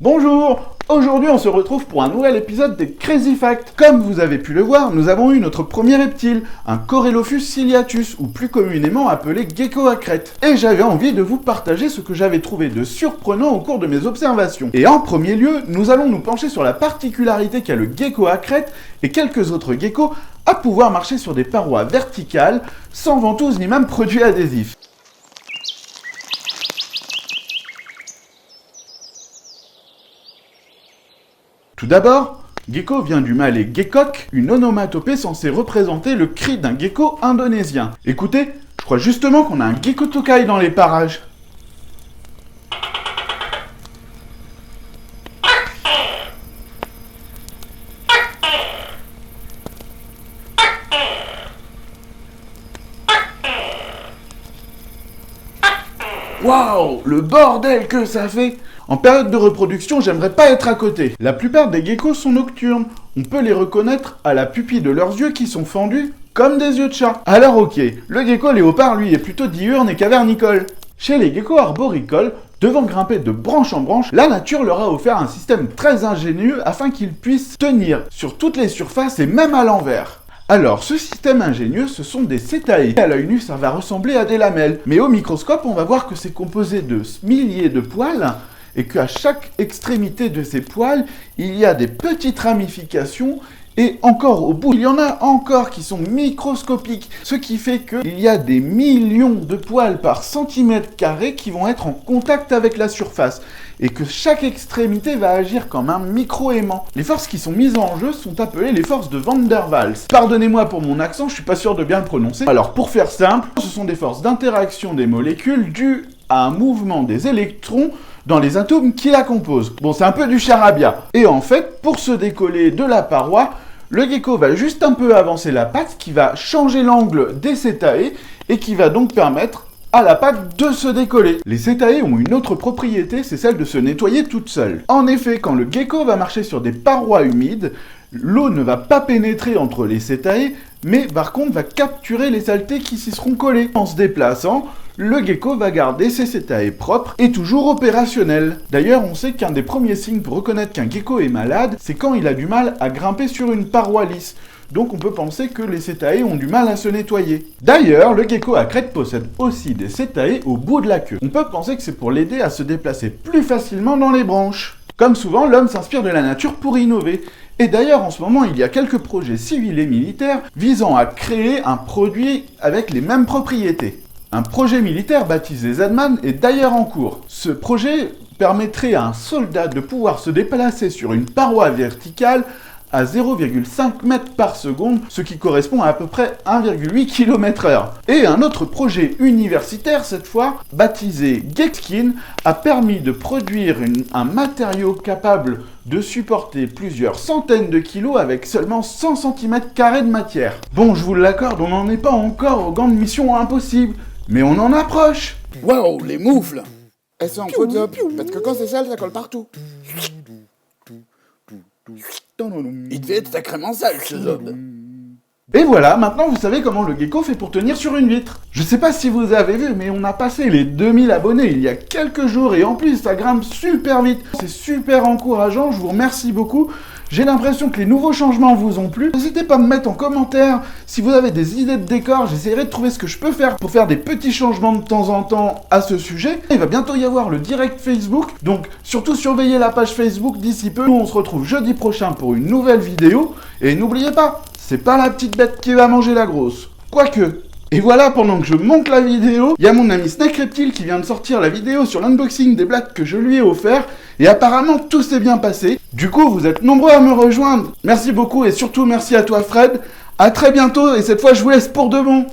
Bonjour! Aujourd'hui on se retrouve pour un nouvel épisode des Crazy Facts. Comme vous avez pu le voir, nous avons eu notre premier reptile, un Corelophus ciliatus, ou plus communément appelé gecko à crête. Et j'avais envie de vous partager ce que j'avais trouvé de surprenant au cours de mes observations. Et en premier lieu, nous allons nous pencher sur la particularité qu'a le gecko à crête et quelques autres geckos à pouvoir marcher sur des parois verticales, sans ventouse ni même produit adhésif. Tout d'abord, gecko vient du malais gekok, une onomatopée censée représenter le cri d'un gecko indonésien. Écoutez, je crois justement qu'on a un gecko tokai dans les parages. Waouh, le bordel que ça fait! En période de reproduction, j'aimerais pas être à côté. La plupart des geckos sont nocturnes. On peut les reconnaître à la pupille de leurs yeux qui sont fendus comme des yeux de chat. Alors ok, le gecko léopard lui est plutôt diurne et cavernicole. Chez les geckos arboricoles, devant grimper de branche en branche, la nature leur a offert un système très ingénieux afin qu'ils puissent tenir sur toutes les surfaces et même à l'envers. Alors, ce système ingénieux, ce sont des cétae. À l'œil nu, ça va ressembler à des lamelles. Mais au microscope, on va voir que c'est composé de milliers de poils et qu'à chaque extrémité de ces poils, il y a des petites ramifications et encore au bout, il y en a encore qui sont microscopiques, ce qui fait qu'il y a des millions de poils par centimètre carré qui vont être en contact avec la surface et que chaque extrémité va agir comme un micro-aimant. Les forces qui sont mises en jeu sont appelées les forces de Van der Waals. Pardonnez-moi pour mon accent, je suis pas sûr de bien le prononcer. Alors pour faire simple, ce sont des forces d'interaction des molécules dues à un mouvement des électrons dans les atomes qui la composent. Bon, c'est un peu du charabia. Et en fait, pour se décoller de la paroi, le gecko va juste un peu avancer la patte, qui va changer l'angle des cétae et qui va donc permettre à la patte de se décoller. Les cétae ont une autre propriété, c'est celle de se nettoyer toute seule. En effet, quand le gecko va marcher sur des parois humides, l'eau ne va pas pénétrer entre les cétae, mais par contre va capturer les saletés qui s'y seront collées. En se déplaçant, le gecko va garder ses cétae propres et toujours opérationnels. D'ailleurs, on sait qu'un des premiers signes pour reconnaître qu'un gecko est malade, c'est quand il a du mal à grimper sur une paroi lisse. Donc on peut penser que les cétae ont du mal à se nettoyer. D'ailleurs, le gecko à crête possède aussi des cétae au bout de la queue. On peut penser que c'est pour l'aider à se déplacer plus facilement dans les branches. Comme souvent, l'homme s'inspire de la nature pour innover. Et d'ailleurs, en ce moment, il y a quelques projets civils et militaires visant à créer un produit avec les mêmes propriétés. Un projet militaire baptisé Z-Man est d'ailleurs en cours. Ce projet permettrait à un soldat de pouvoir se déplacer sur une paroi verticale à 0,5 m par seconde, ce qui correspond à peu près 1,8 km/h. Et un autre projet universitaire, cette fois, baptisé Gexkin, a permis de produire un matériau capable de supporter plusieurs centaines de kilos avec seulement 100 cm² de matière. Bon, je vous l'accorde, on n'en est pas encore au gant de mission impossible, mais on en approche. Waouh, les moufles! Elles sont en photo, parce que quand c'est sale, ça colle partout. Il devait être sacrément sale, ce zob. Et voilà, maintenant vous savez comment le gecko fait pour tenir sur une vitre. Je sais pas si vous avez vu, mais on a passé les 2000 abonnés il y a quelques jours et en plus ça grimpe super vite. C'est super encourageant, je vous remercie beaucoup. J'ai l'impression que les nouveaux changements vous ont plu. N'hésitez pas à me mettre en commentaire si vous avez des idées de décor. J'essaierai de trouver ce que je peux faire pour faire des petits changements de temps en temps à ce sujet. Il va bientôt y avoir le direct Facebook, donc surtout surveillez la page Facebook d'ici peu. Nous on se retrouve jeudi prochain pour une nouvelle vidéo. Et n'oubliez pas, c'est pas la petite bête qui va manger la grosse. Quoique. Et voilà, pendant que je monte la vidéo, il y a mon ami Snake Reptile qui vient de sortir la vidéo sur l'unboxing des blagues que je lui ai offert, et apparemment tout s'est bien passé. Du coup, vous êtes nombreux à me rejoindre. Merci beaucoup et surtout merci à toi Fred. À très bientôt et cette fois je vous laisse pour de bon.